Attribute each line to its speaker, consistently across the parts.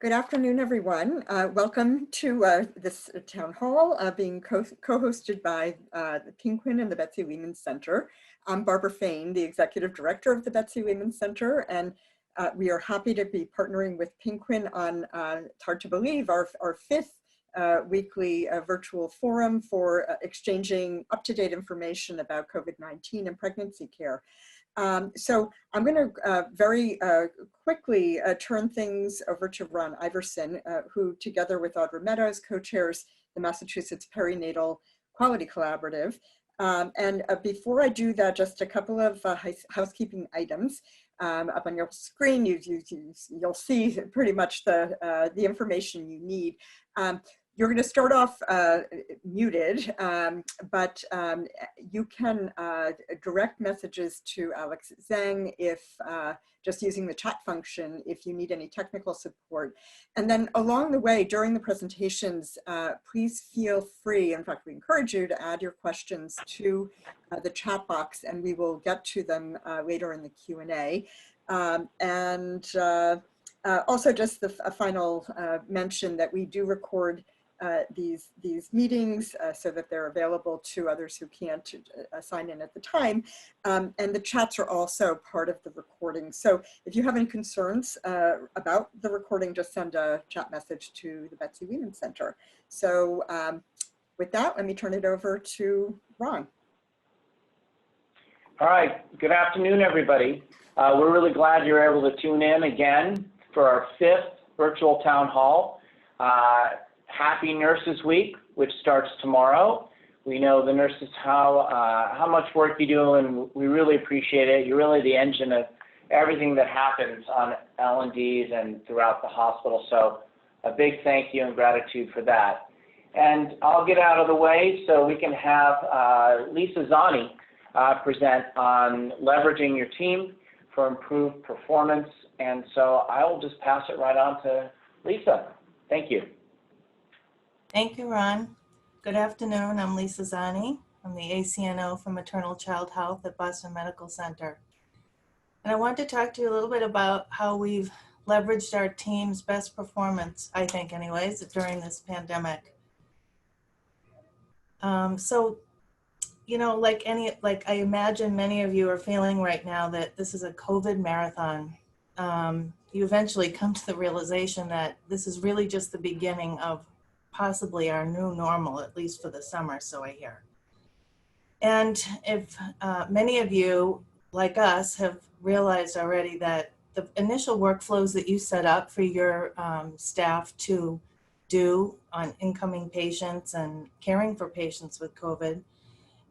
Speaker 1: Good afternoon, everyone. Welcome to this town hall being co-hosted by the Penguin and the Betsy Lehman Center. I'm Barbara Fain, the Executive Director of the Betsy Lehman Center, and we are happy to be partnering with Penguin on, it's hard to believe, our fifth weekly virtual forum for exchanging up-to-date information about COVID-19 and pregnancy care. So I'm going to very quickly turn things over to Ron Iverson, who together with Audra Meadows co-chairs the Massachusetts Perinatal Quality Collaborative. Before I do that, just a couple of housekeeping items. Up on your screen, you'll see pretty much the information you need. You're going to start off muted, but you can direct messages to Alex Zhang if just using the chat function if you need any technical support. And then along the way during the presentations, please feel free, in fact we encourage you to add your questions to the chat box and we will get to them later in the Q&A. Also just a final mention that we do record these meetings so that they're available to others who can't sign in at the time. And the chats are also part of the recording. So if you have any concerns about the recording, just send a chat message to the Betsy Lehman Center. So with that, let me turn it over to Ron.
Speaker 2: All right, good afternoon, everybody. We're really glad you're able to tune in again for our fifth virtual town hall. Happy Nurses Week, which starts tomorrow. We know the nurses how much work you do, and we really appreciate it. You're really the engine of everything that happens on L&Ds and throughout the hospital. So a big thank you and gratitude for that. And I'll get out of the way so we can have Lisa Zani present on leveraging your team for improved performance. And so I will just pass it right on to Lisa. Thank you.
Speaker 3: Thank you, Ron. Good afternoon. I'm Lisa Zani. I'm the ACNO for Maternal Child Health at Boston Medical Center. And I want to talk to you a little bit about how we've leveraged our team's best performance, I think anyways, during this pandemic. So, you know, like I imagine many of you are feeling right now that this is a COVID marathon. You eventually come to the realization that this is really just the beginning of possibly our new normal, at least for the summer, so I hear. And if many of you, like us, have realized already that the initial workflows that you set up for your staff to do on incoming patients and caring for patients with COVID,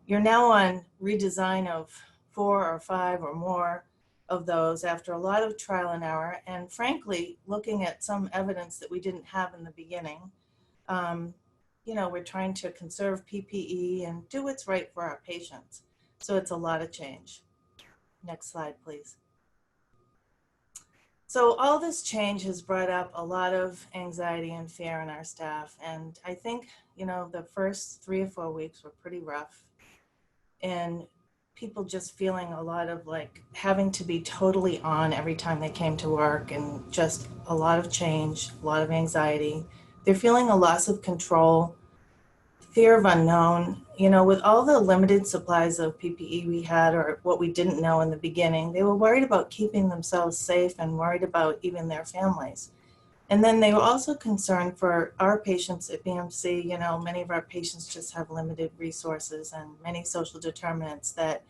Speaker 3: you're now on redesign of 4 or 5 or more of those after a lot of trial and error, and frankly, looking at some evidence that we didn't have in the beginning. You know, we're trying to conserve PPE and do what's right for our patients. So it's a lot of change. Next slide, please. So all this change has brought up a lot of anxiety and fear in our staff. And I think, you know, the first 3 or 4 weeks were pretty rough. And people just feeling a lot of like having to be totally on every time they came to work, and just a lot of change, a lot of anxiety. They're feeling a loss of control, fear of unknown. You know, with all the limited supplies of PPE we had, or what we didn't know in the beginning, they were worried about keeping themselves safe and worried about even their families. And then they were also concerned for our patients at BMC. You know, many of our patients just have limited resources and many social determinants that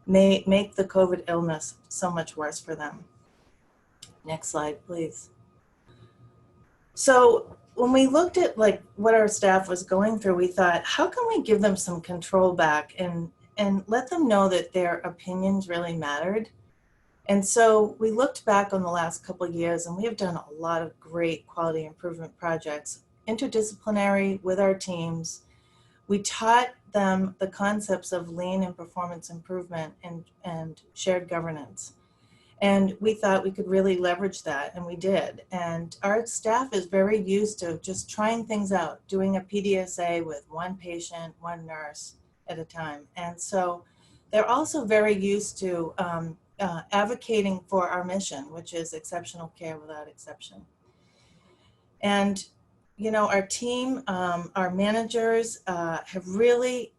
Speaker 3: may make the COVID illness so much worse for them. Next slide, please. So when we looked at like what our staff was going through, we thought, how can we give them some control back and let them know that their opinions really mattered? And so we looked back on the last couple of years, and we have done a lot of great quality improvement projects, interdisciplinary with our teams. We taught them the concepts of lean and performance improvement and shared governance. And we thought we could really leverage that, and we did. And our staff is very used to just trying things out, doing a PDSA with 1 patient, 1 nurse at a time. And so they're also very used to advocating for our mission, which is exceptional care without exception. And, you know, our team, our managers have really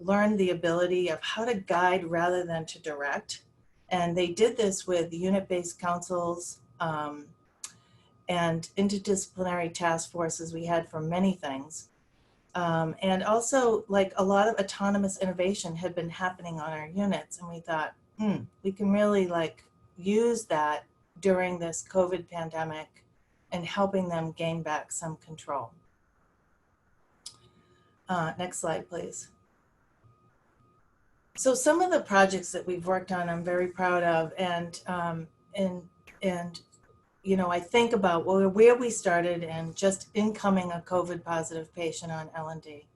Speaker 3: learned the ability of how to guide rather than to direct. And they did this with unit-based councils and interdisciplinary task forces we had for many things. And also, like, a lot of autonomous innovation had been happening on our units, and we thought, we can really like use that during this COVID pandemic and helping them gain back some control. Next slide, please. So some of the projects that we've worked on, I'm very proud of, and you know, I think about where we started and just incoming a COVID positive patient on L&D.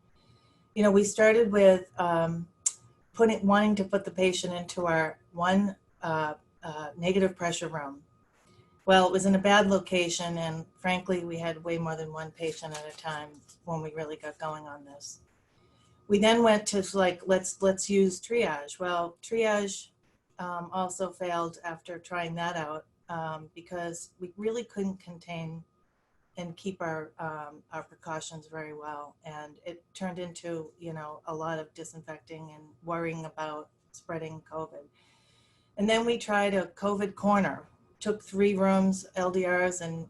Speaker 3: You know, we started with wanting to put the patient into our one negative pressure room. Well, it was in a bad location, and frankly, we had way more than one patient at a time when we really got going on this. We then went to like, let's use triage. Well, triage also failed after trying that out because we really couldn't contain and keep our precautions very well. And it turned into, you know, a lot of disinfecting and worrying about spreading COVID. And then we tried a COVID corner, took 3 rooms, LDRs, and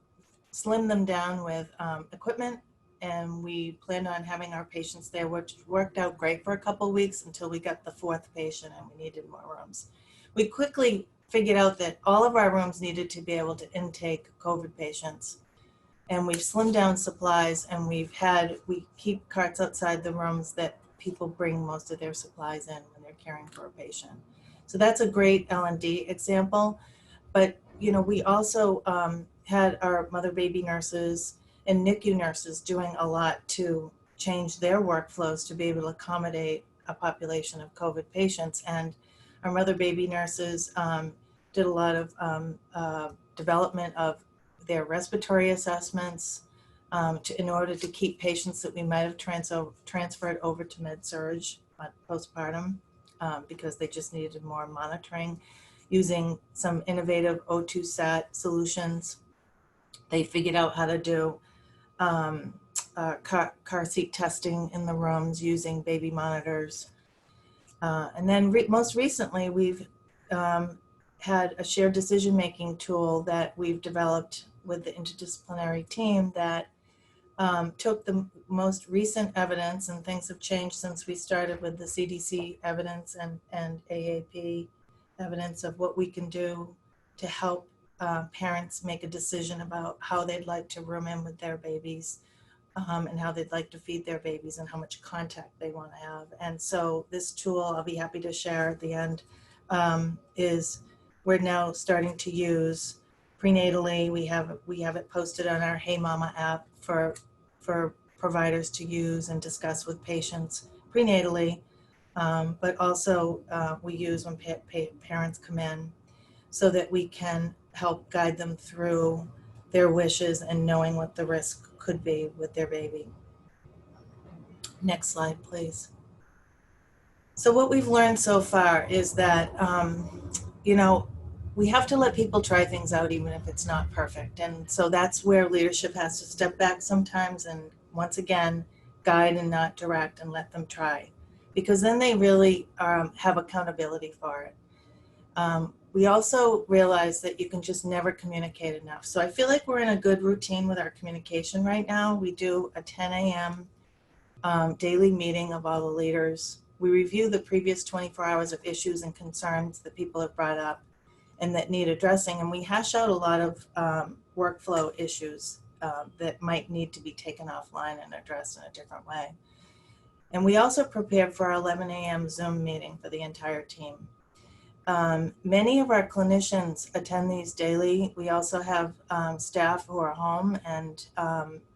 Speaker 3: slimmed them down with equipment. And we planned on having our patients there, which worked out great for a couple of weeks until we got the 4th patient and we needed more rooms. We quickly figured out that all of our rooms needed to be able to intake COVID patients. And we've slimmed down supplies, and we keep carts outside the rooms that people bring most of their supplies in when they're caring for a patient. So that's a great L&D example. But, you know, we also had our mother baby nurses and NICU nurses doing a lot to change their workflows to be able to accommodate a population of COVID patients. And our mother baby nurses did a lot of development of their respiratory assessments in order to keep patients that we might have transferred over to med-surg postpartum because they just needed more monitoring, using some innovative O2 sat solutions. They figured out how to do car seat testing in the rooms using baby monitors. And then most recently, we've had a shared decision-making tool that we've developed with the interdisciplinary team that took the most recent evidence, and things have changed since we started with the CDC evidence and AAP evidence of what we can do to help parents make a decision about how they'd like to room in with their babies and how they'd like to feed their babies and how much contact they want to have. And so this tool, I'll be happy to share at the end, is we're now starting to use prenatally. We have it posted on our Hey Mama app for providers to use and discuss with patients prenatally, but also we use when parents come in so that we can help guide them through their wishes and knowing what the risk could be with their baby. Next slide, please. So what we've learned so far is that, you know, we have to let people try things out even if it's not perfect. And so that's where leadership has to step back sometimes and once again, guide and not direct and let them try. Because then they really have accountability for it. We also realize that you can just never communicate enough. So I feel like we're in a good routine with our communication right now. We do a 10 a.m. Daily meeting of all the leaders. We review the previous 24 hours of issues and concerns that people have brought up and that need addressing. And we hash out a lot of workflow issues that might need to be taken offline and addressed in a different way. And we also prepared for our 11 a.m. Zoom meeting for the entire team. Many of our clinicians attend these daily. We also have staff who are home and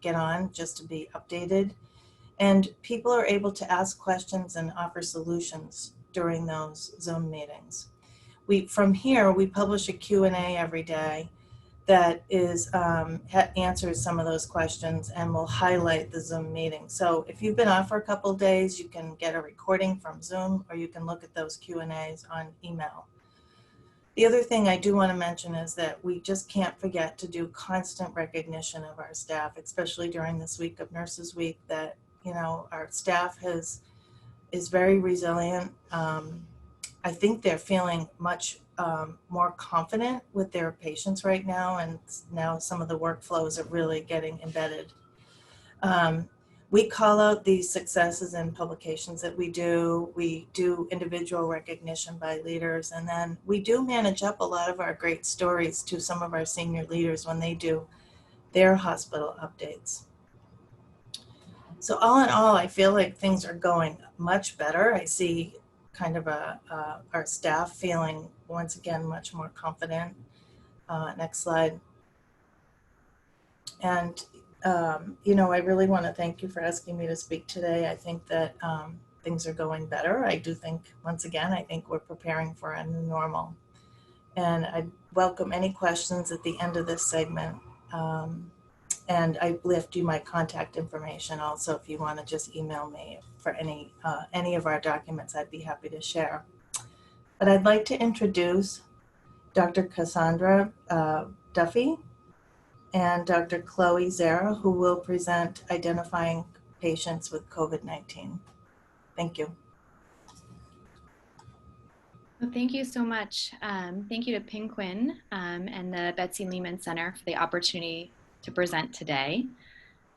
Speaker 3: get on just to be updated. And people are able to ask questions and offer solutions during those Zoom meetings. From here, we publish a Q&A every day that is answers some of those questions and will highlight the Zoom meeting. So if you've been off for a couple of days, you can get a recording from Zoom or you can look at those Q&As on email. The other thing I do want to mention is that we just can't forget to do constant recognition of our staff, especially during this week of Nurses Week, that, you know, our staff is very resilient. I think they're feeling much more confident with their patients right now, and now some of the workflows are really getting embedded. We call out these successes in publications that we do. We do individual recognition by leaders, and then we do manage up a lot of our great stories to some of our senior leaders when they do their hospital updates. So all in all, I feel like things are going much better. I see kind of our staff feeling, once again, much more confident. Next slide. And you know, I really want to thank you for asking me to speak today. I think that things are going better. I do think, once again, I think we're preparing for a new normal. And I welcome any questions at the end of this segment. And I left you my contact information also if you want to just email me for any of our documents. I'd be happy to share. But I'd like to introduce Dr. Cassandra Duffy and Dr. Chloe Zara, who will present identifying patients with COVID-19. Thank you.
Speaker 4: Well, thank you so much. Thank you to Penguin and the Betsy Lehman Center for the opportunity to present today.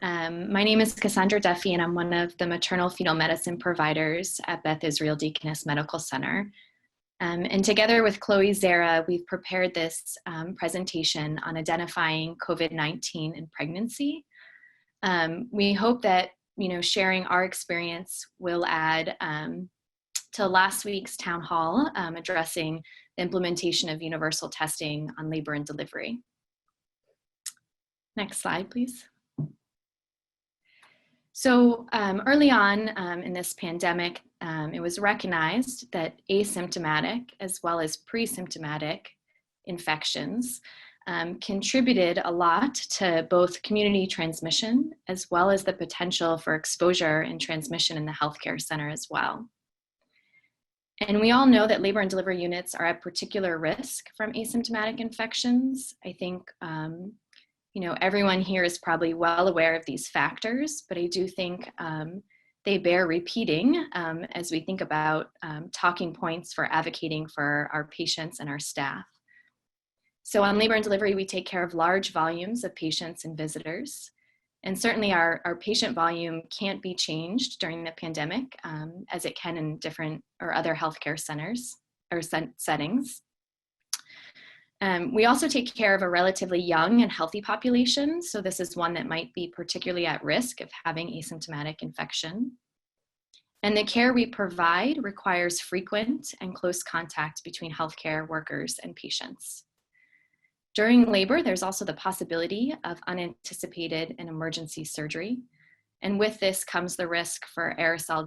Speaker 4: My name is Cassandra Duffy, and I'm one of the maternal fetal medicine providers at Beth Israel Deaconess Medical Center. And together with Chloe Zara, we've prepared this presentation on identifying COVID-19 in pregnancy. We hope that, you know, sharing our experience will add to last week's town hall addressing the implementation of universal testing on labor and delivery. Next slide, please. So early on in this pandemic, it was recognized that asymptomatic as well as pre-symptomatic infections contributed a lot to both community transmission as well as the potential for exposure and transmission in the healthcare center as well. And we all know that labor and delivery units are at particular risk from asymptomatic infections. I think you know, everyone here is probably well aware of these factors, but I do think they bear repeating as we think about talking points for advocating for our patients and our staff. So on labor and delivery, we take care of large volumes of patients and visitors. And certainly our patient volume can't be changed during the pandemic as it can in different or other healthcare centers or settings. We also take care of a relatively young and healthy population. So this is one that might be particularly at risk of having asymptomatic infection. And the care we provide requires frequent and close contact between healthcare workers and patients. During labor, there's also the possibility of unanticipated and emergency surgery. And with this comes the risk for aerosol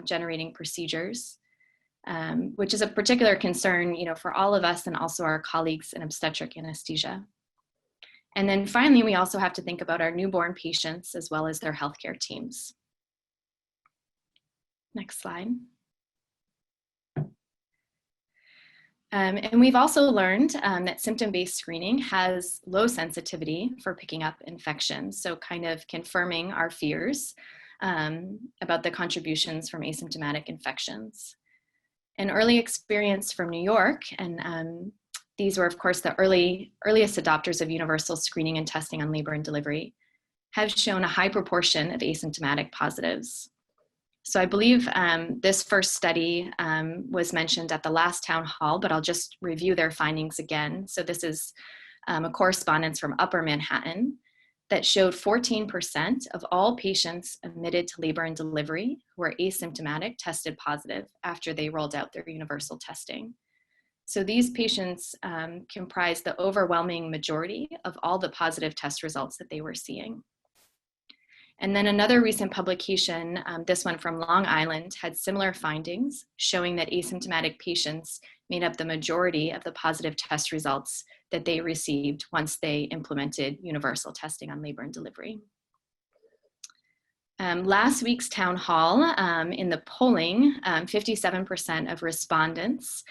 Speaker 4: generating procedures, which is a particular concern, you know, for all of us and also our colleagues in obstetric anesthesia. And then finally, we also have to think about our newborn patients as well as their healthcare teams. Next slide. And we've also learned that symptom-based screening has low sensitivity for picking up infections, so kind of confirming our fears about the contributions from asymptomatic infections. An early experience from New York, and these were, of course, the earliest adopters of universal screening and testing on labor and delivery, have shown a high proportion of asymptomatic positives. So I believe this first study was mentioned at the last town hall, but I'll just review their findings again. So this is a correspondence from Upper Manhattan that showed 14% of all patients admitted to labor and delivery who were asymptomatic tested positive after they rolled out their universal testing. So these patients comprise the overwhelming majority of all the positive test results that they were seeing. And then another recent publication, this one from Long Island, had similar findings showing that asymptomatic patients made up the majority of the positive test results that they received once they implemented universal testing on labor and delivery. Last week's town hall, in the polling, 57% of respondents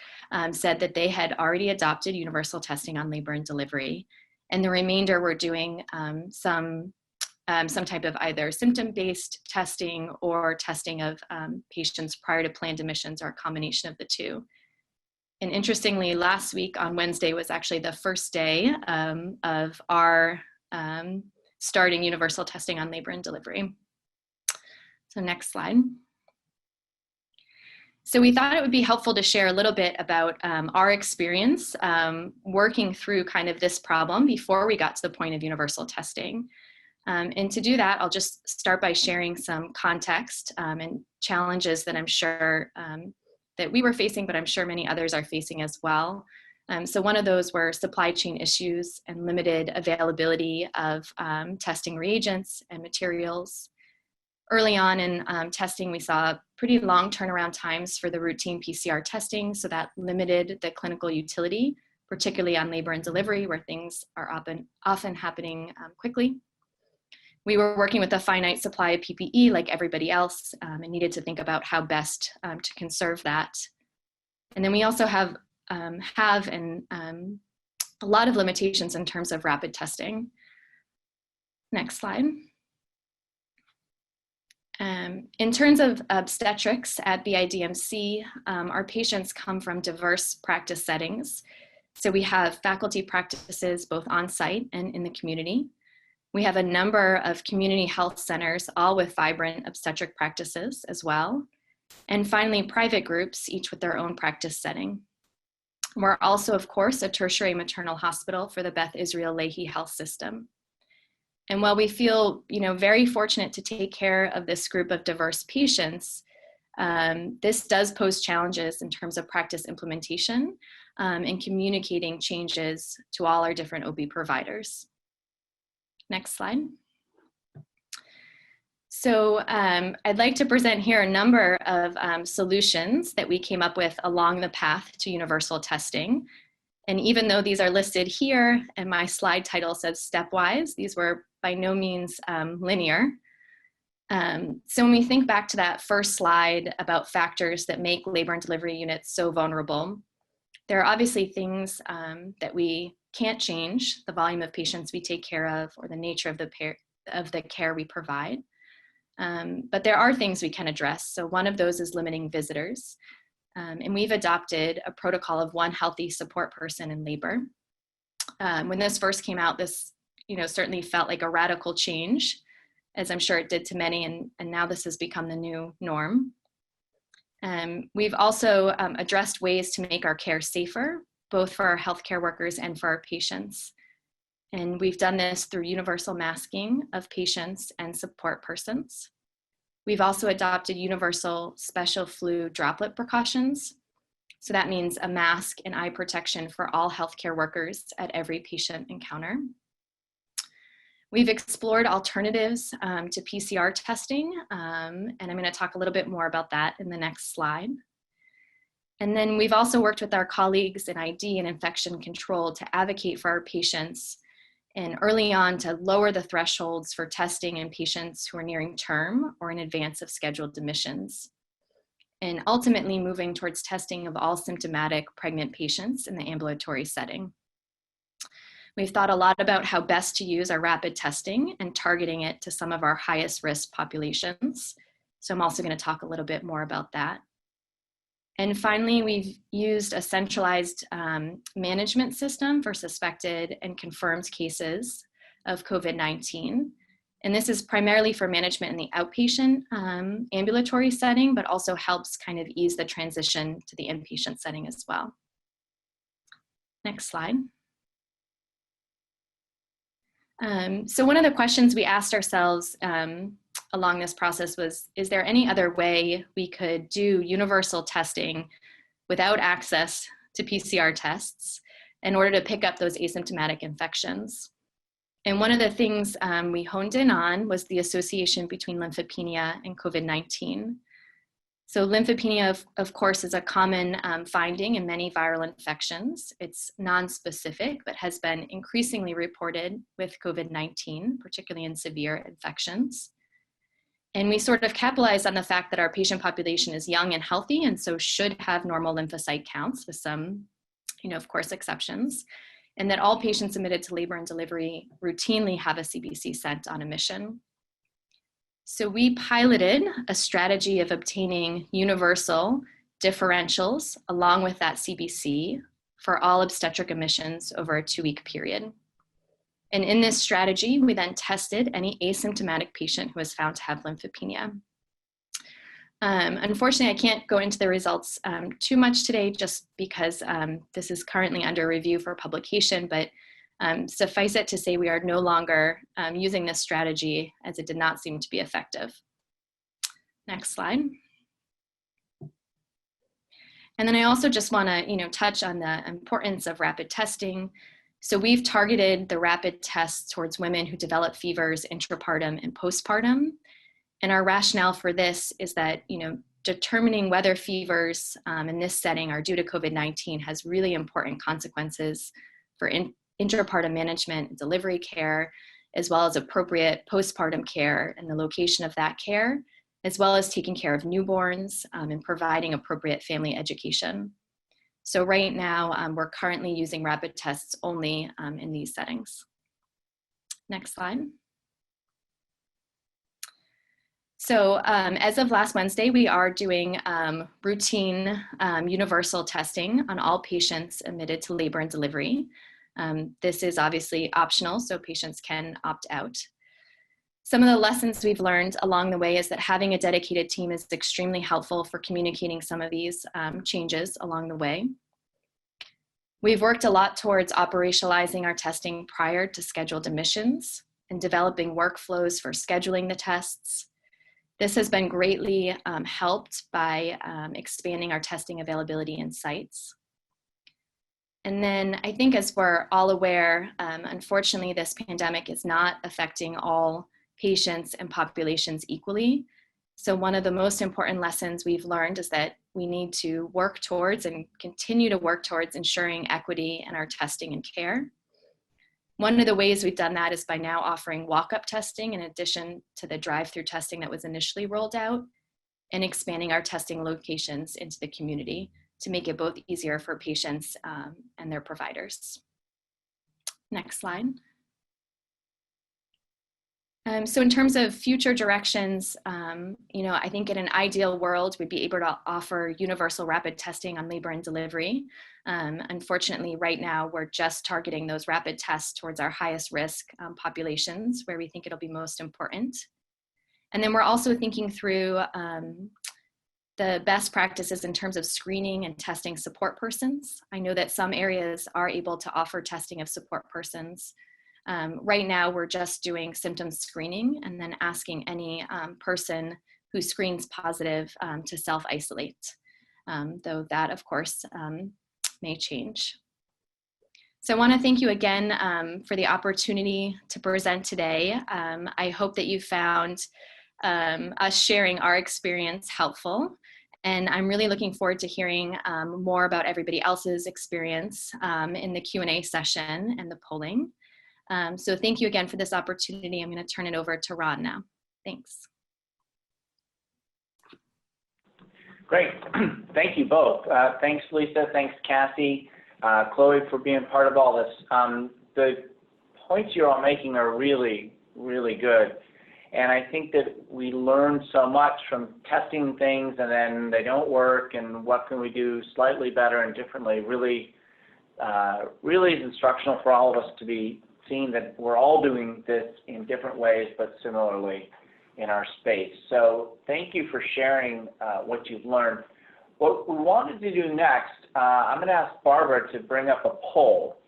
Speaker 4: said that they had already adopted universal testing on labor and delivery, and the remainder were doing some type of either symptom-based testing or testing of patients prior to planned admissions, or a combination of the two. And interestingly, last week on Wednesday was actually the first day of our starting universal testing on labor and delivery. So next slide. So we thought it would be helpful to share a little bit about our experience working through kind of this problem before we got to the point of universal testing. And to do that, I'll just start by sharing some context and challenges that I'm sure that we were facing, but I'm sure many others are facing as well. So one of those were supply chain issues and limited availability of testing reagents and materials. Early on in testing, we saw pretty long turnaround times for the routine PCR testing, so that limited the clinical utility, particularly on labor and delivery, where things are often happening quickly. We were working with a finite supply of PPE like everybody else, and needed to think about how best to conserve that. And then we also have a lot of limitations in terms of rapid testing. Next slide. In terms of obstetrics at BIDMC, our patients come from diverse practice settings. So we have faculty practices both on site and in the community. We have a number of community health centers, all with vibrant obstetric practices as well. And finally, private groups, each with their own practice setting. We're also, of course, a tertiary maternal hospital for the Beth Israel Lahey Health System. And while we feel, very fortunate to take care of this group of diverse patients, this does pose challenges in terms of practice implementation and communicating changes to all our different OB providers. Next slide. So I'd like to present here a number of solutions that we came up with along the path to universal testing. And even though these are listed here and my slide title says stepwise, these were by no means linear. So when we think back to that first slide about factors that make labor and delivery units so vulnerable, there are obviously things that we can't change, the volume of patients we take care of or the nature of the care we provide. But there are things we can address. So one of those is limiting visitors. And we've adopted a protocol of one healthy support person in labor. When this first came out, this certainly felt like a radical change, as I'm sure it did to many, and now this has become the new norm. We've also addressed ways to make our care safer, both for our healthcare workers and for our patients. And we've done this through universal masking of patients and support persons. We've also adopted universal special flu droplet precautions. So that means a mask and eye protection for all healthcare workers at every patient encounter. We've explored alternatives to PCR testing, and I'm going to talk a little bit more about that in the next slide. And then we've also worked with our colleagues in ID and infection control to advocate for our patients, and early on to lower the thresholds for testing in patients who are nearing term or in advance of scheduled admissions, and ultimately moving towards testing of all symptomatic pregnant patients in the ambulatory setting. We've thought a lot about how best to use our rapid testing and targeting it to some of our highest risk populations. So I'm also going to talk a little bit more about that. And finally, we've used a centralized management system for suspected and confirmed cases of COVID-19. And this is primarily for management in the outpatient ambulatory setting, but also helps kind of ease the transition to the inpatient setting as well. Next slide. So one of the questions we asked ourselves along this process was, is there any other way we could do universal testing without access to PCR tests in order to pick up those asymptomatic infections? And one of the things we honed in on was the association between lymphopenia and COVID-19. So lymphopenia, of course, is a common finding in many viral infections. It's nonspecific, but has been increasingly reported with COVID-19, particularly in severe infections. And we sort of capitalized on the fact that our patient population is young and healthy, and so should have normal lymphocyte counts with some, of course, exceptions, and that all patients admitted to labor and delivery routinely have a CBC sent on admission. So we piloted a strategy of obtaining universal differentials along with that CBC for all obstetric admissions over a 2-week period. And in this strategy, we then tested any asymptomatic patient who was found to have lymphopenia. Unfortunately, I can't go into the results too much today just because this is currently under review for publication, but suffice it to say we are no longer using this strategy as it did not seem to be effective. Next slide. And then I also just want to touch on the importance of rapid testing. So we've targeted the rapid tests towards women who develop fevers intrapartum and postpartum. And our rationale for this is that, determining whether fevers in this setting are due to COVID-19 has really important consequences for intrapartum management and delivery care, as well as appropriate postpartum care and the location of that care, as well as taking care of newborns and providing appropriate family education. So right now, we're currently using rapid tests only in these settings. Next slide. So as of last Wednesday, we are doing routine universal testing on all patients admitted to labor and delivery. This is obviously optional, so patients can opt out. Some of the lessons we've learned along the way is that having a dedicated team is extremely helpful for communicating some of these changes along the way. We've worked a lot towards operationalizing our testing prior to scheduled admissions and developing workflows for scheduling the tests. This has been greatly helped by expanding our testing availability in sites. And then I think, as we're all aware, unfortunately, this pandemic is not affecting all patients and populations equally. So one of the most important lessons we've learned is that we need to work towards and continue to work towards ensuring equity in our testing and care. One of the ways we've done that is by now offering walk-up testing in addition to the drive-through testing that was initially rolled out, and expanding our testing locations into the community to make it both easier for patients and their providers. Next slide. So in terms of future directions, I think in an ideal world, we'd be able to offer universal rapid testing on labor and delivery. Unfortunately, right now, we're just targeting those rapid tests towards our highest risk populations where we think it'll be most important. And then we're also thinking through the best practices in terms of screening and testing support persons. I know that some areas are able to offer testing of support persons. Right now, we're just doing symptom screening and then asking any person who screens positive to self-isolate, though that, of course, may change. So I want to thank you again for the opportunity to present today. I hope that you found us sharing our experience helpful. And I'm really looking forward to hearing more about everybody else's experience in the Q&A session and the polling. So thank you again for this opportunity. I'm going to turn it over to Ron now. Thanks.
Speaker 2: Great. Thank you both. Thanks, Lisa. Thanks, Cassie, Chloe, for being part of all this. The points you're all making are really, really good. And I think that we learn so much from testing things and then they don't work, and what can we do slightly better and differently. Really is instructional for all of us to be seeing that we're all doing this in different ways, but similarly in our space. So thank you for sharing what you've learned. What we wanted to do next, I'm going to ask Barbara to bring up a poll.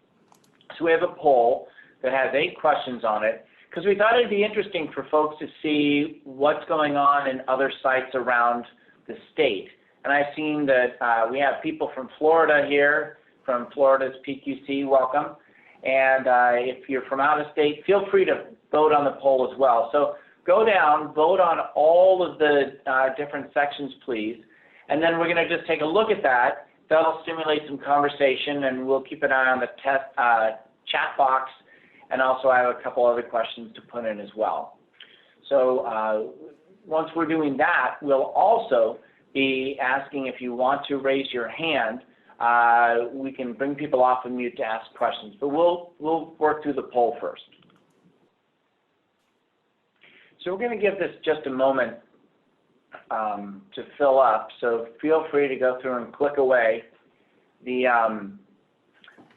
Speaker 2: So we have a poll that has 8 questions on it, because we thought it'd be interesting for folks to see what's going on in other sites around the state. And I've seen that we have people from Florida here, from Florida's PQC, welcome. And if you're from out of state, feel free to vote on the poll as well. So go down, vote on all of the different sections, please. And then we're going to just take a look at that. That'll stimulate some conversation, and we'll keep an eye on the chat box. And also I have a couple other questions to put in as well. So once we're doing that, we'll also be asking if you want to raise your hand. We can bring people off of mute to ask questions, but we'll work through the poll first. So we're going to give this just a moment to fill up, so feel free to go through and click away.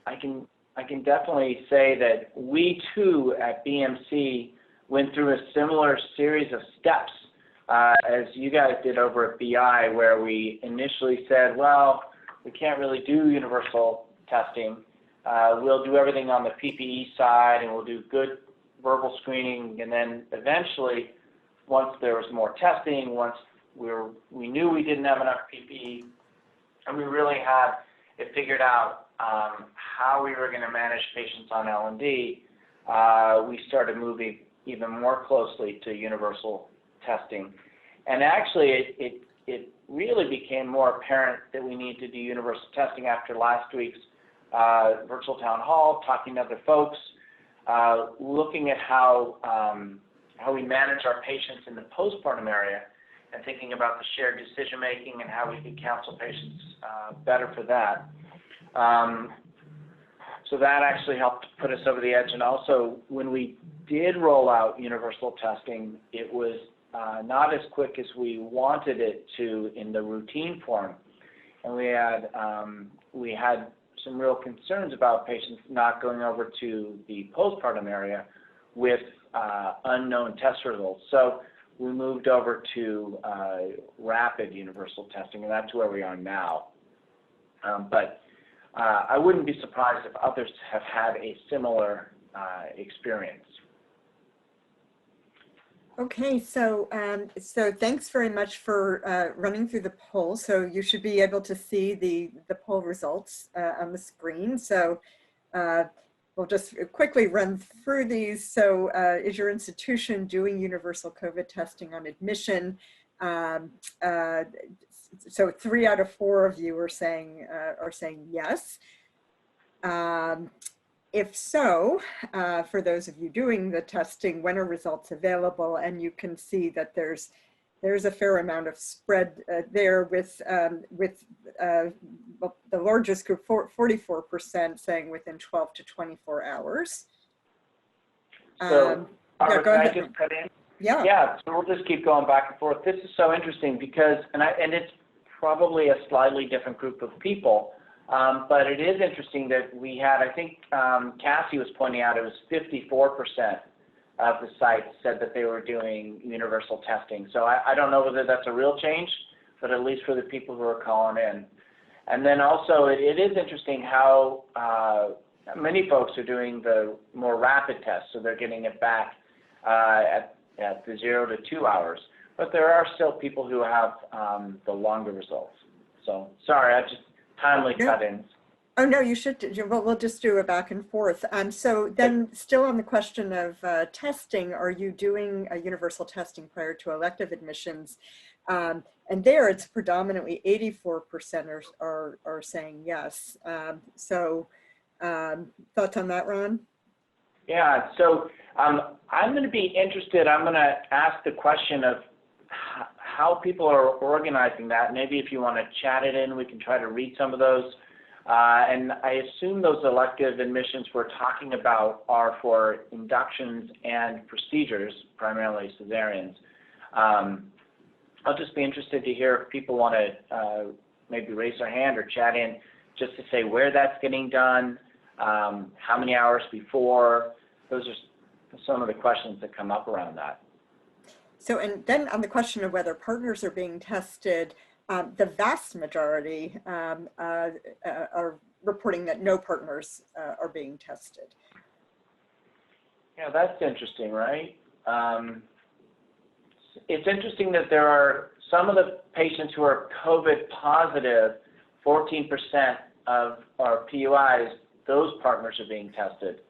Speaker 2: I can definitely say that we too at BMC went through a similar series of steps as you guys did over at BI, where we initially said, well, we can't really do universal testing. We'll do everything on the PPE side, and we'll do good verbal screening, and then eventually, once there was more testing, once we knew we didn't have enough PPE, and we really had it figured out how we were going to manage patients on L&D, we started moving even more closely to universal testing. And actually, it really became more apparent that we need to do universal testing after last week's virtual town hall, talking to other folks, looking at how we manage our patients in the postpartum area, and thinking about the shared decision making and how we can counsel patients better for that. So that actually helped put us over the edge. And also, when we did roll out universal testing, it was not as quick as we wanted it to in the routine form. And we had some real concerns about patients not going over to the postpartum area with unknown test results. So we moved over to rapid universal testing, and that's where we are now. But I wouldn't be surprised if others have had a similar experience.
Speaker 1: Okay, so so thanks very much for running through the poll. So you should be able to see the poll results on the screen. So we'll just quickly run through these. So is your institution doing universal COVID testing on admission? So 3 out of 4 of you are saying yes. If so, for those of you doing the testing, when are results available? And you can see that there's a fair amount of spread there with the largest group, 44%, saying within 12 to 24 hours.
Speaker 2: So,
Speaker 1: yeah, go ahead.
Speaker 2: Can I just cut in?
Speaker 1: Yeah.
Speaker 2: Yeah, so we'll just keep going back and forth. This is so interesting because, and it's probably a slightly different group of people, but it is interesting that we had, I think Cassie was pointing out, it was 54% of the sites said that they were doing universal testing. So I don't know whether that's a real change, but at least for the people who are calling in. And then also it is interesting how many folks are doing the more rapid tests, so they're getting it back at the 0 to 2 hours. But there are still people who have the longer results. So sorry, I just timely cut in.
Speaker 1: Oh, no, you should. Well, we'll just do a back and forth. So then still on the question of testing, are you doing universal testing prior to elective admissions? And there it's predominantly 84% are saying yes. So thoughts on that, Ron?
Speaker 2: Yeah, so I'm going to be interested. I'm going to ask the question of how people are organizing that. Maybe if you want to chat it in, we can try to read some of those. And I assume those elective admissions we're talking about are for inductions and procedures, primarily cesareans. I'll just be interested to hear if people want to maybe raise their hand or chat in just to say where that's getting done, how many hours before. Those are some of the questions that come up around that.
Speaker 1: So, and then on the question of whether partners are being tested, the vast majority are reporting that no partners are being tested.
Speaker 2: Yeah, that's interesting, right? It's interesting that there are some of the patients who are COVID positive, 14% of our PUIs, those partners are being tested,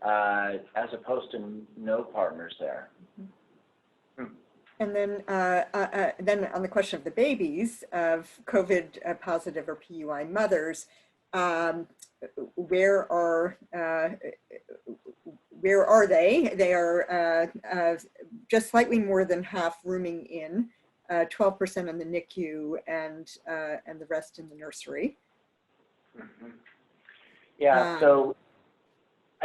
Speaker 2: as opposed to no partners there.
Speaker 1: And then on the question of the babies of COVID positive or PUI mothers, where are they? They are just slightly more than half rooming in, 12% in the NICU, and the rest in the nursery.
Speaker 2: Mm-hmm. Yeah, so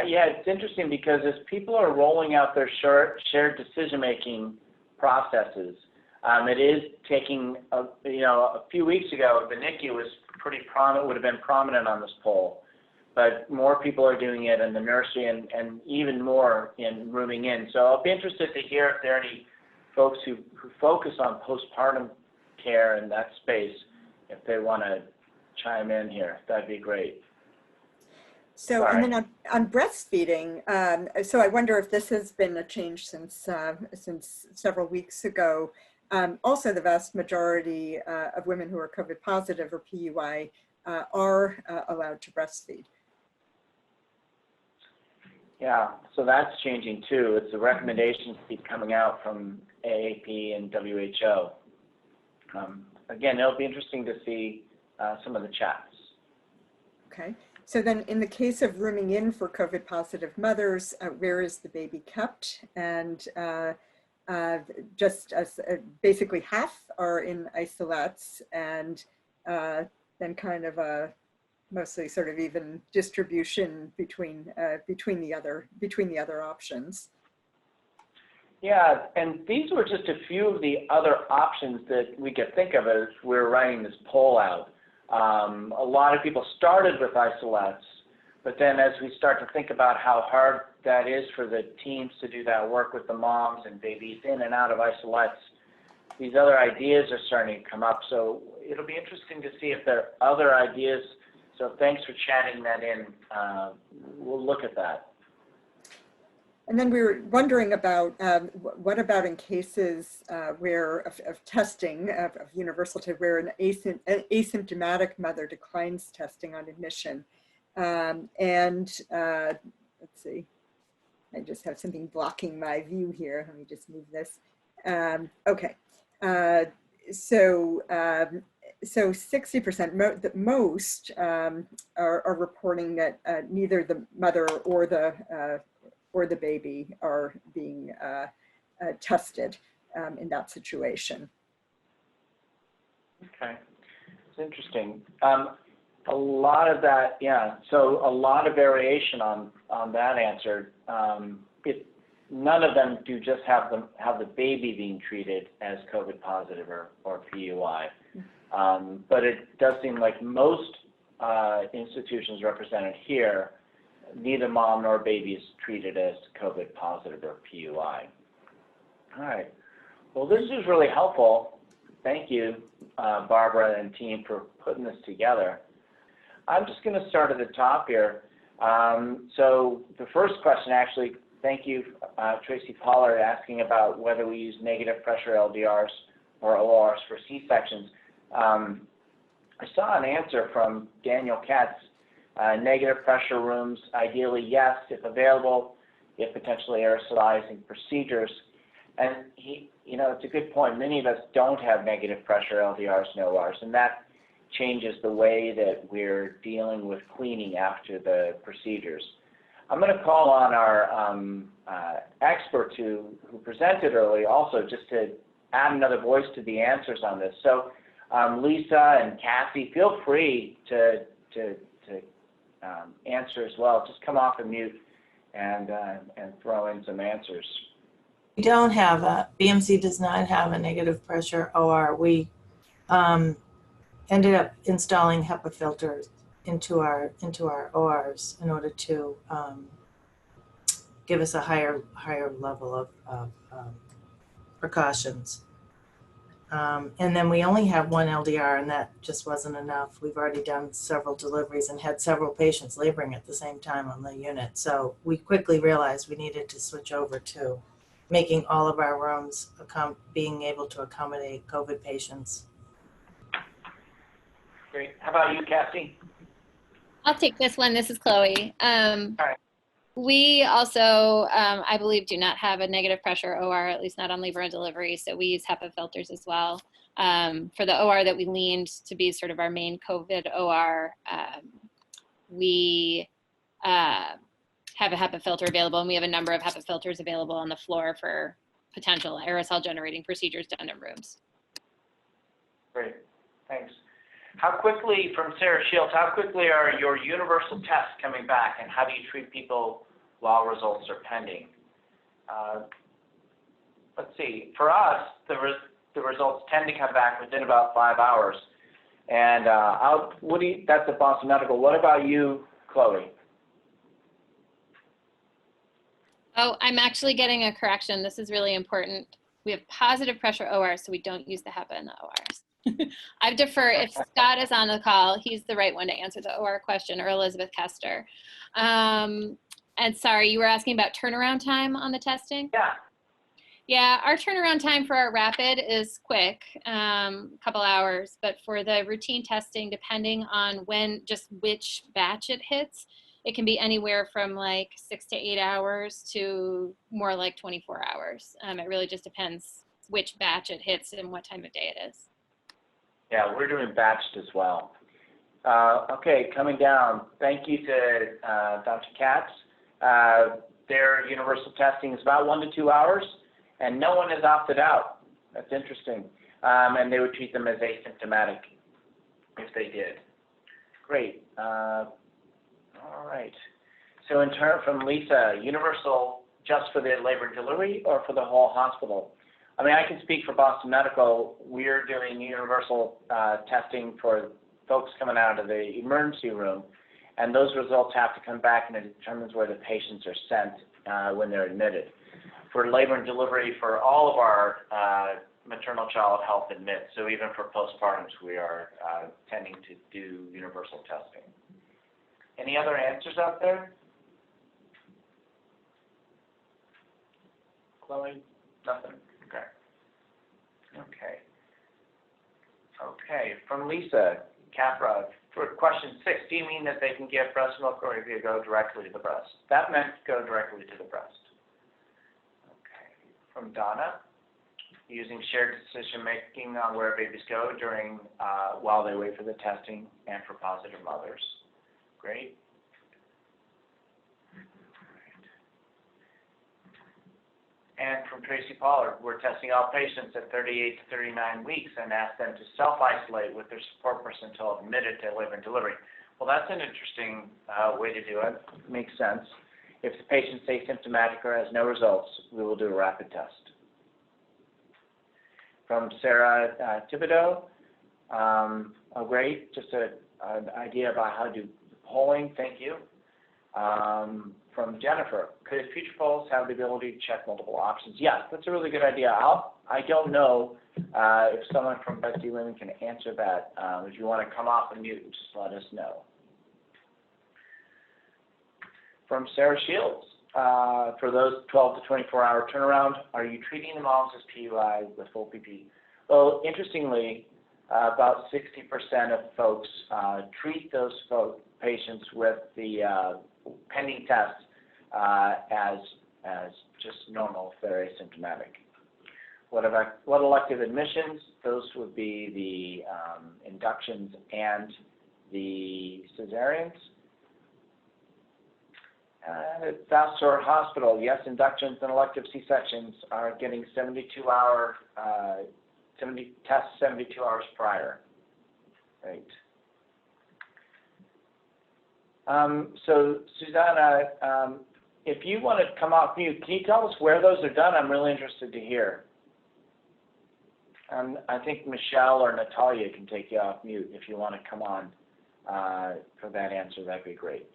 Speaker 2: yeah, it's interesting because as people are rolling out their shared decision-making processes, it is taking, a few weeks ago, the NICU was pretty prominent, would have been prominent on this poll, but more people are doing it in the nursery and even more in rooming in. So I'll be interested to hear if there are any folks who focus on postpartum care in that space, if they want to chime in here. That'd be great.
Speaker 1: So,
Speaker 2: Sorry.
Speaker 1: and then on breastfeeding, so I wonder if this has been a change since several weeks ago. Also, the vast majority of women who are COVID positive or PUI are allowed to breastfeed.
Speaker 2: Yeah, so that's changing too. It's the recommendations keep coming out from AAP and WHO. Again, it'll be interesting to see some of the chats.
Speaker 1: Okay. So then in the case of rooming in for COVID positive mothers, where is the baby kept? And just as basically half are in isolettes, and then kind of a mostly sort of even distribution between the other options.
Speaker 2: Yeah, and these were just a few of the other options that we could think of as we're writing this poll out. A lot of people started with isolettes, but then as we start to think about how hard that is for the teams to do that work with the moms and babies in and out of isolettes, these other ideas are starting to come up. So it'll be interesting to see if there are other ideas. So thanks for chatting that in. We'll look at that.
Speaker 1: And then we were wondering about what about in cases where of testing of universal to where an asymptomatic mother declines testing on admission, let's see, I just have something blocking my view here. Let me just move this. Okay, so 60%, most are reporting that neither the mother or the baby are being tested in that situation. Okay,
Speaker 2: it's interesting. A lot of that, yeah. So a lot of variation on that answer. None of them do just have the baby being treated as COVID positive or PUI, but it does seem like most institutions represented here, neither mom nor baby is treated as COVID positive or PUI. All right. Well, this is really helpful. Thank you, Barbara and team, for putting this together. I'm just going to start at the top here. So the first question, actually, thank you, Tracy Pollard, asking about whether we use negative pressure LDRs or ORs for C-sections. I saw an answer from Daniel Katz. Negative pressure rooms, ideally, yes, if available, if potentially aerosolizing procedures. And it's a good point. Many of us don't have negative pressure LDRs and ORs, and that changes the way that we're dealing with cleaning after the procedures. I'm going to call on our experts who presented early also just to add another voice to the answers on this. So Lisa and Cassie, feel free to answer as well. Just come off of mute and throw in some answers.
Speaker 3: We don't have BMC does not have a negative pressure OR. We ended up installing HEPA filters into our ORs in order to give us a higher level of precautions. And then we only have one LDR, and that just wasn't enough. We've already done several deliveries and had several patients laboring at the same time on the unit. So we quickly realized we needed to switch over to making all of our rooms being able to accommodate COVID patients.
Speaker 2: Great. How about you, Cassie?
Speaker 5: I'll take this one. This is Chloe.
Speaker 2: All right.
Speaker 5: We also, I believe, do not have a negative pressure OR, at least not on labor and delivery. So we use HEPA filters as well. For the OR that we leaned to be sort of our main COVID OR, we have a HEPA filter available, and we have a number of HEPA filters available on the floor for potential aerosol generating procedures done in rooms.
Speaker 2: Great, thanks. How quickly, from Sarah Shields, how quickly are your universal tests coming back, and how do you treat people while results are pending? Let's see, for us, the results tend to come back within about 5 hours. And that's at Boston Medical. What about you, Chloe?
Speaker 5: Oh, I'm actually getting a correction. This is really important. We have positive pressure ORs, so we don't use the HEPA in the ORs. I defer, if Scott is on the call, he's the right one to answer the OR question, or Elizabeth Kester. And sorry, you were asking about turnaround time on the testing?
Speaker 2: Yeah.
Speaker 5: Yeah, our turnaround time for our rapid is quick, a couple hours, but for the routine testing, depending on which batch it hits, it can be anywhere from like 6 to 8 hours to more like 24 hours. It really just depends which batch it hits and what time of day it is.
Speaker 2: Yeah, we're doing batched as well. Okay, coming down, thank you to Dr. Katz. Their universal testing is about 1 to 2 hours, and no one has opted out. That's interesting. And they would treat them as asymptomatic if they did. Great. All right. So in turn from Lisa, universal just for the labor and delivery or for the whole hospital? I mean, I can speak for Boston Medical. We're doing universal testing for folks coming out of the emergency room, and those results have to come back, and it determines where the patients are sent when they're admitted. For labor and delivery, for all of our maternal child health admits, so even for postpartums, we are tending to do universal testing. Any other answers out there? Chloe? Nothing? Okay. Okay, from Lisa Capra, for question 6, do you mean that they can get breast milk or if you go directly to the breast? That meant go directly to the breast. Okay, from Donna, using shared decision making on where babies go during, while they wait for the testing and for positive mothers. Great. And from Tracy Pollard, we're testing all patients at 38 to 39 weeks and ask them to self-isolate with their support person until admitted to labor and delivery. Well, that's an interesting way to do it. Makes sense. If the patient's asymptomatic or has no results, we will do a rapid test. From Sarah Thibodeau, oh great, just an idea about how to do polling, thank you. From Jennifer, could future polls have the ability to check multiple options? Yes, that's a really good idea. I don't know if someone from Betsy Lehman can answer that. If you want to come off and mute, just let us know. From Sarah Shields, for those 12 to 24-hour turnaround, are you treating the moms as PUI with full PP? Well, interestingly, about 60% of folks treat those patients with the pending tests as just normal if they're asymptomatic. What elective admissions? Those would be the inductions and the cesareans. At Vassar Hospital, yes, inductions and elective C-sections are getting 72-hour tests 72 hours prior. Right. So Susanna, if you want to come off mute, can you tell us where those are done? I'm really interested to hear. I think Michelle or Natalia can take you off mute if you want to come on for that answer. That'd be great.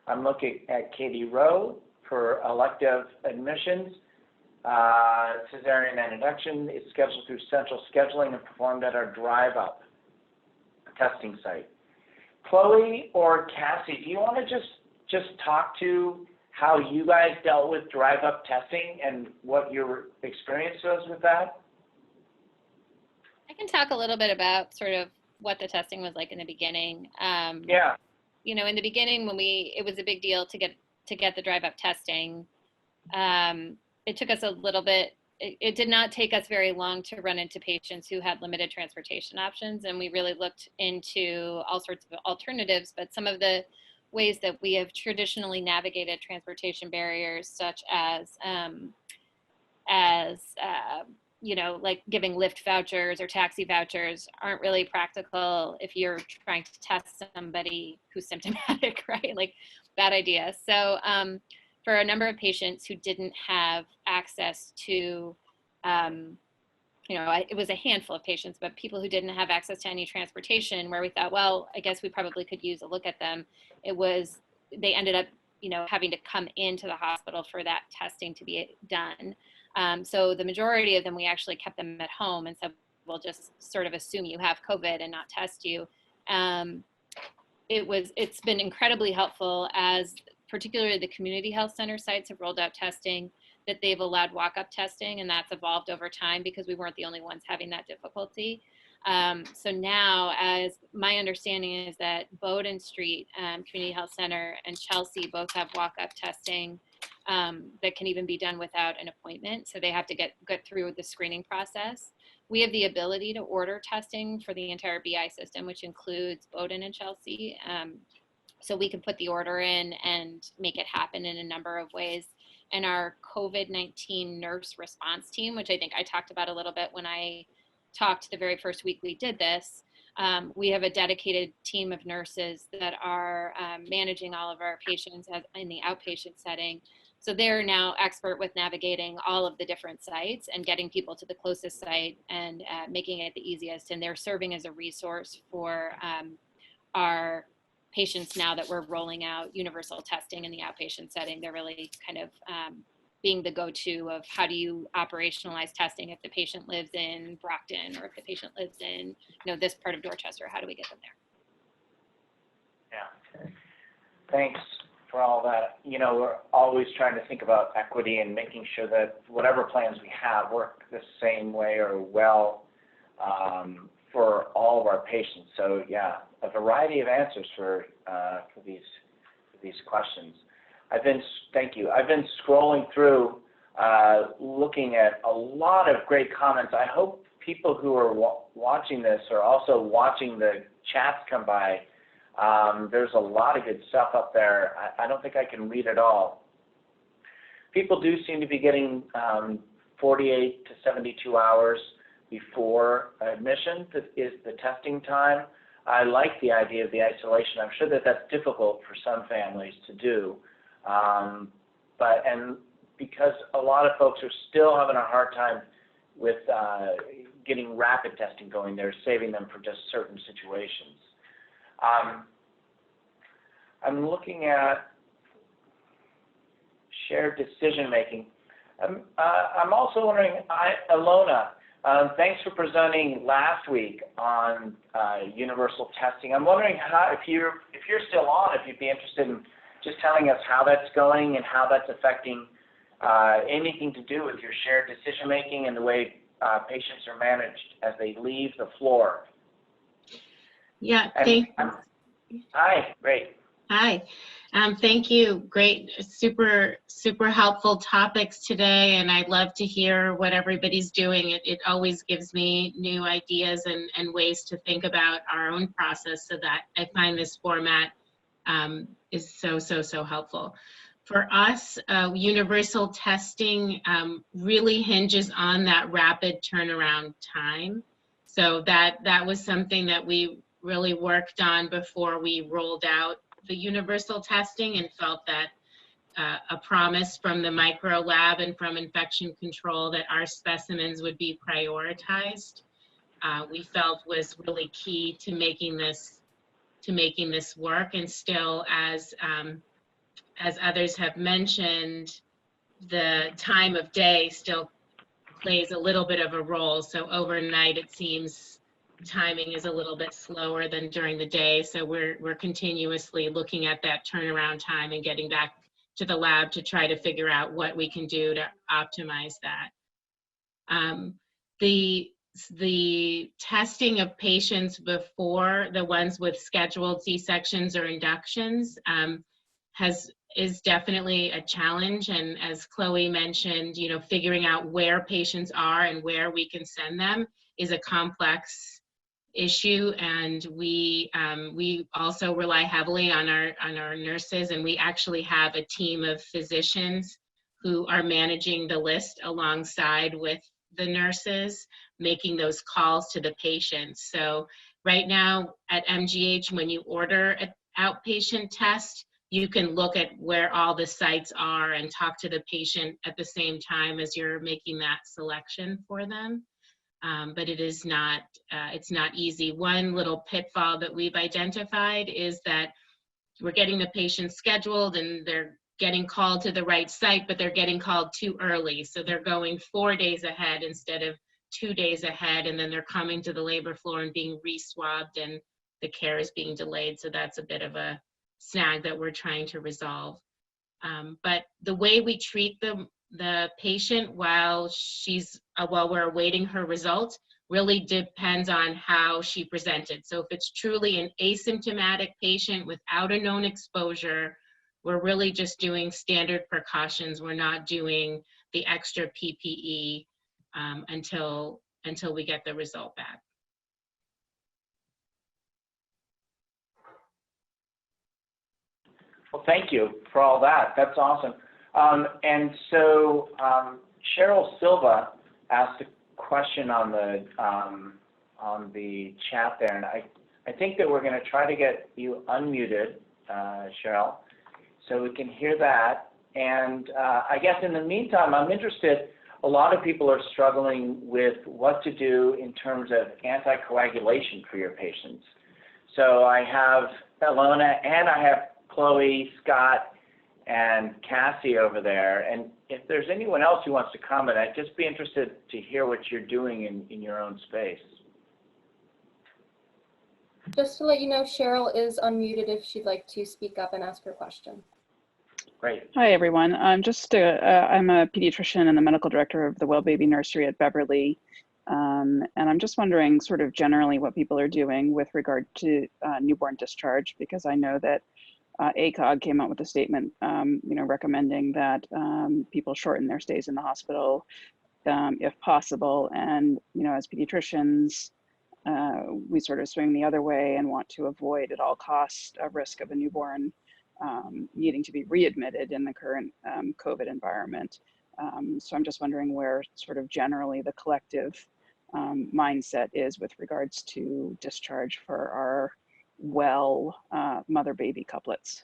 Speaker 2: I'm looking at Katie Rowe for elective admissions. Cesarean and induction is scheduled through central scheduling and performed at our drive-up testing site. Chloe or Cassie, do you want to just talk to how you guys dealt with drive-up testing and what your experience was with that?
Speaker 5: I can talk a little bit about sort of what the testing was like in the beginning.
Speaker 2: Yeah.
Speaker 5: You know, in the beginning when it was a big deal to get the drive-up testing. it took us a little bit, it did not take us very long to run into patients who had limited transportation options. And we really looked into all sorts of alternatives, but some of the ways that we have traditionally navigated transportation barriers, such as you know, like giving Lyft vouchers or taxi vouchers, aren't really practical if you're trying to test somebody who's symptomatic, right? Like, bad idea. So for a number of patients who didn't have access to, you know, it was a handful of patients, but people who didn't have access to any transportation, where we thought, well, I guess we probably could use a look at them. They ended up, you know, having to come into the hospital for that testing to be done. So the majority of them, we actually kept them at home and said, we'll just sort of assume you have COVID and not test you. It's been incredibly helpful, as particularly the community health center sites have rolled out testing, that they've allowed walk-up testing, and that's evolved over time because we weren't the only ones having that difficulty. So now, as my understanding is that Bowdoin Street Community Health Center and Chelsea both have walk-up testing that can even be done without an appointment. So they have to get through the screening process. We have the ability to order testing for the entire BI system, which includes Bowdoin and Chelsea. So we can put the order in and make it happen in a number of ways. And our COVID-19 nurse response team, which I think I talked about a little bit when I talked the very first week we did this, we have a dedicated team of nurses that are managing all of our patients in the outpatient setting. So they're now expert with navigating all of the different sites and getting people to the closest site and making it the easiest. And they're serving as a resource for our patients now that we're rolling out universal testing in the outpatient setting. They're really kind of being the go-to of how do you operationalize testing if the patient lives in Brockton or if the patient lives in, you know, this part of Dorchester, how do we get them there?
Speaker 2: Yeah. Thanks for all that. You know, we're always trying to think about equity and making sure that whatever plans we have work the same way or well for all of our patients. So yeah, a variety of answers for these questions. Thank you. I've been scrolling through, looking at a lot of great comments. I hope people who are watching this are also watching the chats come by. There's a lot of good stuff up there. I don't think I can read it all. People do seem to be getting 48 to 72 hours before admission is the testing time. I like the idea of the isolation. I'm sure that that's difficult for some families to do. And because a lot of folks are still having a hard time with getting rapid testing going, they're saving them for just certain situations. I'm looking at shared decision making. I'm also wondering, Alona, thanks for presenting last week on universal testing. I'm wondering if you're still on, if you'd be interested in just telling us how that's going and how that's affecting anything to do with your shared decision making and the way patients are managed as they leave the floor.
Speaker 6: Yeah,
Speaker 2: hi, great.
Speaker 6: Hi, thank you. Great, super helpful topics today, and I'd love to hear what everybody's doing. It always gives me new ideas and ways to think about our own process, so that I find this format is so helpful. For us, universal testing really hinges on that rapid turnaround time. So that was something that we really worked on before we rolled out the universal testing, and felt that a promise from the micro lab and from infection control that our specimens would be prioritized, we felt was really key to making this work. And still, as others have mentioned, the time of day still plays a little bit of a role. So overnight, it seems timing is a little bit slower than during the day. So we're continuously looking at that turnaround time and getting back to the lab to try to figure out what we can do to optimize that. The testing of patients before, the ones with scheduled C-sections or inductions, has is definitely a challenge. And as Chloe mentioned, you know, figuring out where patients are and where we can send them is a complex issue. And we also rely heavily on our nurses, and we actually have a team of physicians who are managing the list alongside with the nurses, making those calls to the patients. So right now at MGH, when you order an outpatient test, you can look at where all the sites are and talk to the patient at the same time as you're making that selection for them. But it is not, it's not easy. One little pitfall that we've identified is that we're getting the patient scheduled and they're getting called to the right site, but they're getting called too early. So they're going 4 days ahead instead of 2 days ahead, and then they're coming to the labor floor and being re-swabbed, and the care is being delayed. So that's a bit of a snag that we're trying to resolve. But the way we treat the patient while we're awaiting her results really depends on how she presented. So if it's truly an asymptomatic patient without a known exposure, we're really just doing standard precautions. We're not doing the extra PPE until we get the result back.
Speaker 2: Well, thank you for all that. That's awesome. And so Cheryl Silva asked a question on the chat there, and I think that we're going to try to get you unmuted, Cheryl, so we can hear that. And I guess in the meantime, I'm interested, a lot of people are struggling with what to do in terms of anticoagulation for your patients. So I have Ilona and I have Chloe, Scott, and Cassie over there. And if there's anyone else who wants to comment, I'd just be interested to hear what you're doing in your own space.
Speaker 7: Just to let you know, Cheryl is unmuted if she'd like to speak up and ask her question.
Speaker 2: Great.
Speaker 8: Hi, everyone. I'm a pediatrician and the medical director of the Well Baby Nursery at Beverly. And I'm just wondering sort of generally what people are doing with regard to newborn discharge, because I know that ACOG came out with a statement, recommending that people shorten their stays in the hospital if possible. And, as pediatricians, we sort of swing the other way and want to avoid at all costs a risk of a newborn needing to be readmitted in the current COVID environment. So I'm just wondering where sort of generally the collective mindset is with regards to discharge for our mother-baby couplets.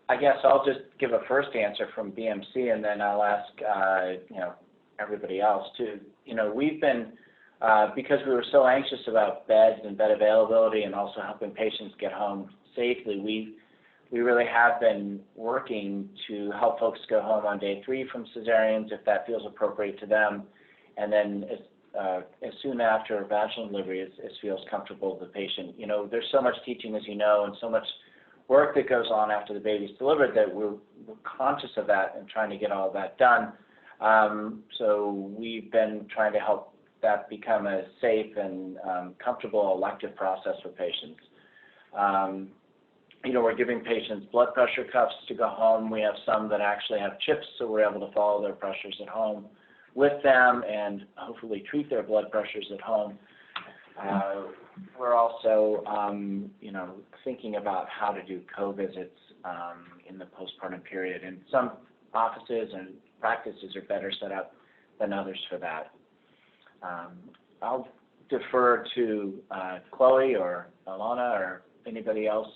Speaker 2: I guess I'll just give a first answer from BMC, and then I'll ask everybody else too. We've been because we were so anxious about beds and bed availability and also helping patients get home safely, we really have been working to help folks go home on day 3 from cesareans if that feels appropriate to them, and then as soon after vaginal delivery as feels comfortable to the patient. There's so much teaching, as you know, and so much work that goes on after the baby's delivered that we're conscious of that and trying to get all of that done. So we've been trying to help that become a safe and comfortable elective process for patients. We're giving patients blood pressure cuffs to go home. We have some that actually have chips, so we're able to follow their pressures at home with them and hopefully treat their blood pressures at home. We're also, thinking about how to do co-visits in the postpartum period. And some offices and practices are better set up than others for that. I'll defer to Chloe or Ilona or anybody else.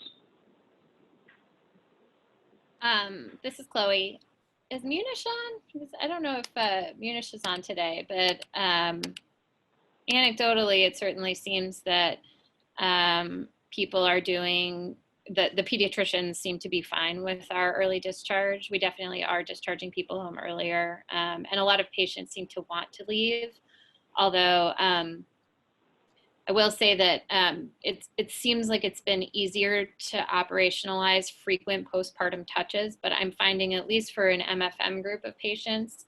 Speaker 5: This is Chloe. Is Munish on? I don't know if Munish is on today, but anecdotally, it certainly seems that people are doing, the pediatricians seem to be fine with our early discharge. We definitely are discharging people home earlier, and a lot of patients seem to want to leave. Although I will say that it seems like it's been easier to operationalize frequent postpartum touches, but I'm finding, at least for an MFM group of patients,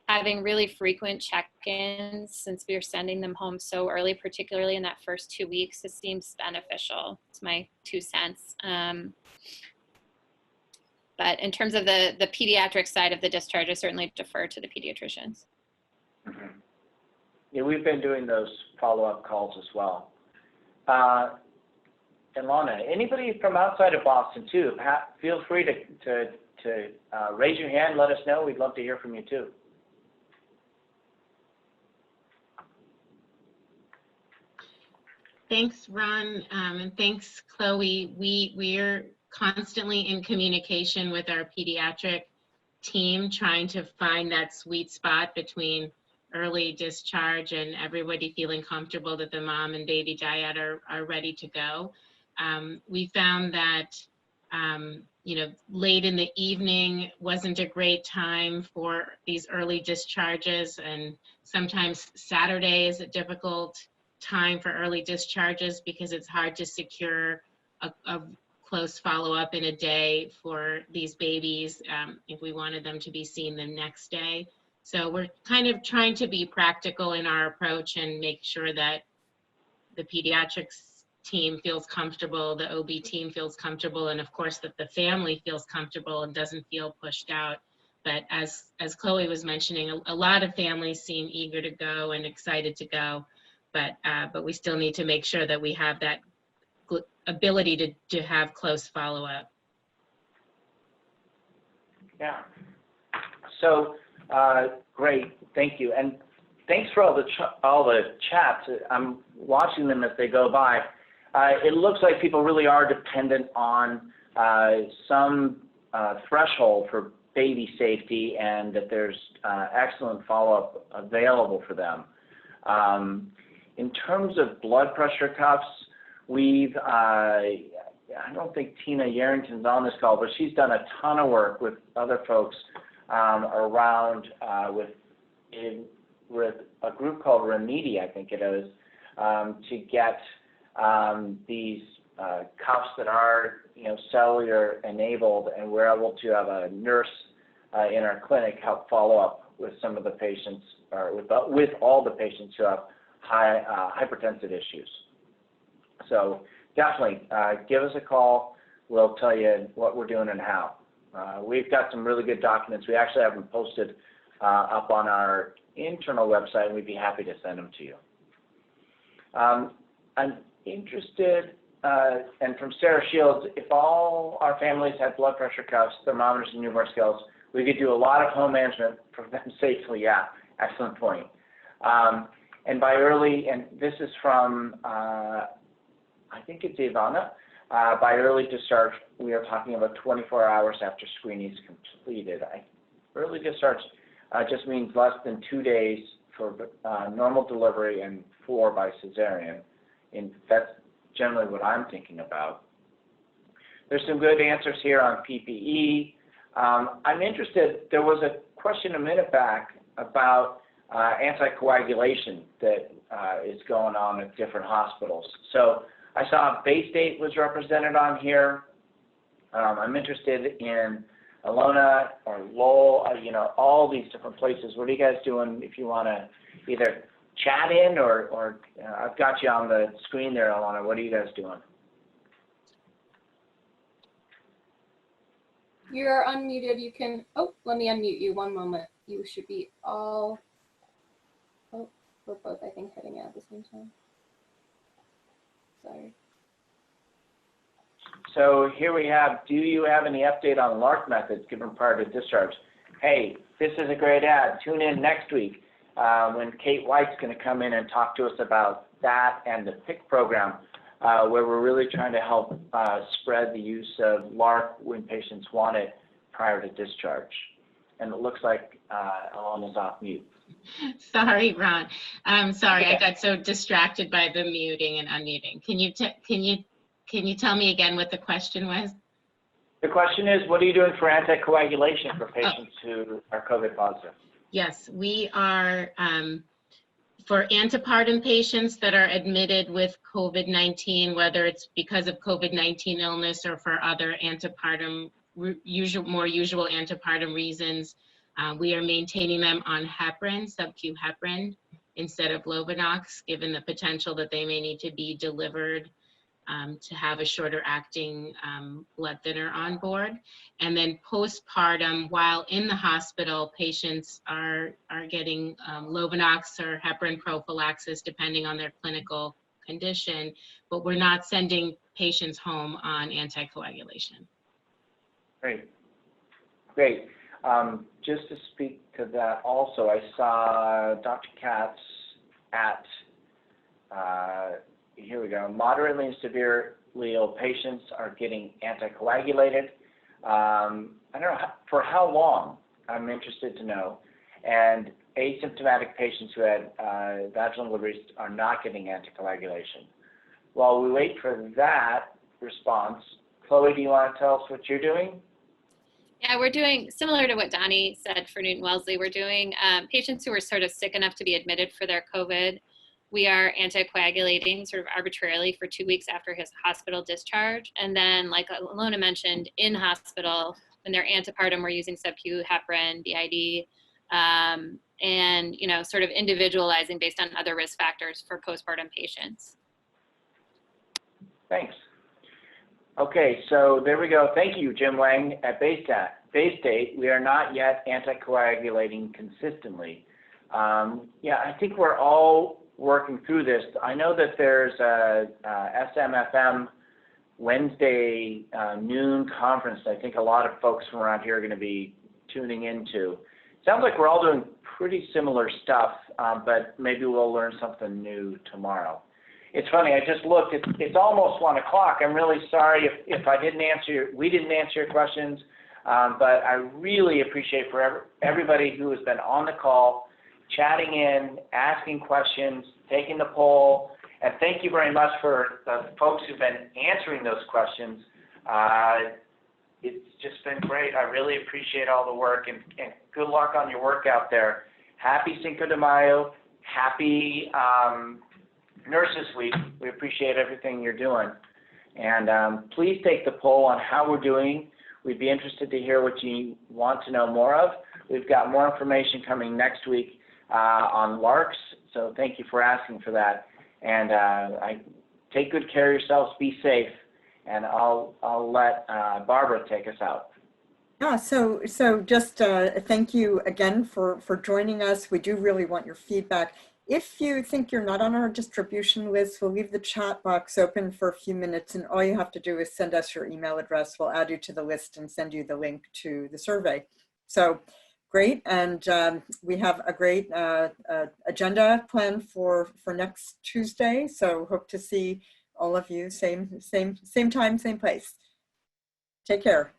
Speaker 5: having really frequent check-ins, since we're sending them home so early, particularly in that first 2 weeks, it seems beneficial. It's my 2 cents. But in terms of the pediatric side of the discharge, I certainly defer to the pediatricians.
Speaker 2: Mm-hmm. Yeah, we've been doing those follow-up calls as well. And Lana, anybody from outside of Boston too, feel free to raise your hand, let us know. We'd love to hear from you too.
Speaker 6: Thanks, Ron, and thanks, Chloe. We're constantly in communication with our pediatric team, trying to find that sweet spot between early discharge and everybody feeling comfortable that the mom and baby dyad are ready to go. We found that, late in the evening wasn't a great time for these early discharges, and sometimes Saturday is a difficult time for early discharges because it's hard to secure a close follow-up in a day for these babies if we wanted them to be seen the next day. So we're kind of trying to be practical in our approach and make sure that the pediatrics team feels comfortable, the OB team feels comfortable, and of course that the family feels comfortable and doesn't feel pushed out. But as Chloe was mentioning, a lot of families seem eager to go and excited to go, but we still need to make sure that we have that ability to have close follow-up.
Speaker 2: Yeah. So great, thank you, and thanks for all the chats. I'm watching them as they go by. It looks like people really are dependent on some threshold for baby safety, and that there's excellent follow-up available for them. In terms of blood pressure cuffs, we've, I don't think Tina Yarrington's on this call, but she's done a ton of work with other folks around with a group called Remedi, I think it is, to get these cuffs that are cellular enabled, and we're able to have a nurse in our clinic help follow up with some of the patients, or with all the patients who have hypertensive issues. So definitely give us a call. We'll tell you what we're doing and how. We've got some really good documents. We actually have them posted up on our internal website, and we'd be happy to send them to you. I'm interested, and from Sarah Shields, if all our families had blood pressure cuffs, thermometers, and newborn scales, we could do a lot of home management for them safely. Yeah, excellent point. And by early, and this is from, I think it's Ivana, by early discharge, we are talking about 24 hours after screening is completed. Early discharge just means less than 2 days for normal delivery and 4 by cesarean. And that's generally what I'm thinking about. There's some good answers here on PPE. I'm interested, there was a question a minute back about anticoagulation that is going on at different hospitals. So I saw Bay State was represented on here. I'm interested in Alona or Lowell, all these different places. What are you guys doing if you want to either chat in or I've got you on the screen there, Alona. What are you guys doing?
Speaker 7: You're unmuted. You can, let me unmute you. One moment. You should be all, we're both, I think, heading out at the same time. Sorry.
Speaker 2: So here we have, do you have any update on LARC methods given prior to discharge? Hey, this is a great ad. Tune in next week when Kate White's going to come in and talk to us about that and the PIC program, where we're really trying to help spread the use of LARC when patients want it prior to discharge. And it looks like Alona's off mute.
Speaker 6: Sorry, Ron. I'm sorry,
Speaker 2: Okay.
Speaker 6: I got so distracted by the muting and unmuting. Can you tell me again what the question was?
Speaker 2: The question is, what are you doing for anticoagulation for patients who are COVID positive?
Speaker 6: Yes, we are, for antepartum patients that are admitted with COVID-19, whether it's because of COVID-19 illness or for other antepartum, more usual antepartum reasons, We are maintaining them on heparin, sub-Q heparin, instead of Lovenox, given the potential that they may need to be delivered to have a shorter acting blood thinner on board. And then postpartum, while in the hospital, patients are getting Lovenox or heparin prophylaxis depending on their clinical condition, but we're not sending patients home on anticoagulation.
Speaker 2: Great. Great. Just to speak to that also, I saw Dr. Katz at here we go. Moderately and severely ill patients are getting anticoagulated. I don't know for how long. I'm interested to know. And asymptomatic patients who had vaginal deliveries are not getting anticoagulation. While we wait for that response, Chloe, do you want to tell us what you're doing?
Speaker 5: Yeah, we're doing similar to what Donnie said for Newton Wellesley. We're doing patients who are sort of sick enough to be admitted for their COVID. We are anticoagulating sort of arbitrarily for 2 weeks after his hospital discharge. And then, like Alona mentioned, in hospital, when they're antepartum, we're using sub-Q heparin, BID, and, you know, sort of individualizing based on other risk factors for postpartum patients.
Speaker 2: Thanks. Okay, so there we go. Thank you, Jim Wang at Bay State. We are not yet anticoagulating consistently. Yeah, I think we're all working through this. I know that there's a SMFM Wednesday noon conference I think a lot of folks from around here are going to be tuning into. Sounds like we're all doing pretty similar stuff, but maybe we'll learn something new tomorrow. It's funny, I just looked, it's almost 1 o'clock. I'm really sorry if we didn't answer your questions, but I really appreciate for everybody who has been on the call, chatting in, asking questions, taking the poll, and thank you very much for the folks who've been answering those questions. It's just been great. I really appreciate all the work, and good luck on your work out there. Happy Cinco de Mayo. Happy Nurses Week. We appreciate everything you're doing. And please take the poll on how we're doing. We'd be interested to hear what you want to know more of. We've got more information coming next week on LARCs, so thank you for asking for that. And I take good care of yourselves, be safe, and I'll let Barbara take us out.
Speaker 1: Yeah, so just thank you again for joining us. We do really want your feedback. If you think you're not on our distribution list, we'll leave the chat box open for a few minutes, and all you have to do is send us your email address. We'll add you to the list and send you the link to the survey. So great, and we have a great agenda planned for next Tuesday. So hope to see all of you same time, same place. Take care.